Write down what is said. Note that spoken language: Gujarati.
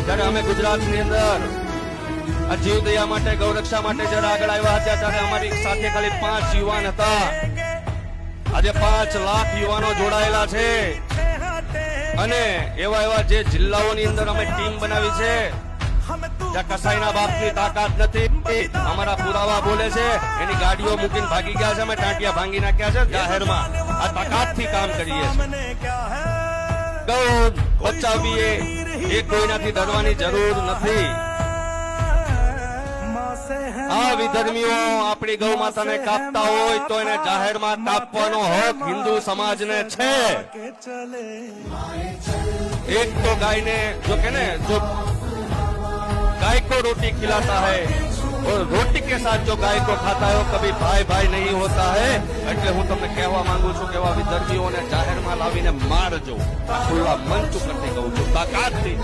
ત્યારે અમે ગુજરાતની અંદર આ જીવદયા માટે ગૌરક્ષા માટે જયારે આગળ આવ્યા હતા ત્યારે અમારી સાથે ખાલી 5 યુવાન હતા. આજે 5 લાખ યુવાનો જોડાયેલા છે અને એવા એવા જે જિલ્લાઓની અંદર અમે ટીમ બનાવી છે જ્યાં કસાઈના બાપની તાકાત નથી. અમારા પુરાવા બોલે છે, એની ગાડીઓ મૂકીને ભાગી ગયા છે, અમે ટાંટિયા ભાંગી નાખ્યા છે જાહેરમાં. આ તાકાતથી કામ કરીએ છીએ. ગૌ બચાવીએ એ કોઈનાથી ડરવાની જરૂર નથી. આ વિધર્મીઓ આપણી ગૌ માતાને કાપતા હોય તો એને જાહેરમાં કાપવાનો હક હિન્દુ સમાજને છે. એક તો ગાયને જો કે ને જો गाय को रोटी खिलाता है और रोटी के साथ जो गाय को खाता है वो कभी भाई भाई नहीं होता है. એટલે હું તમને કહેવા માંગુ છું કે એવા વિધર્મીઓને જાહેરમાં લાવીને મારજો. ખુલ્લા મંચ ઉપરથી કહું છું, તાકાતથી.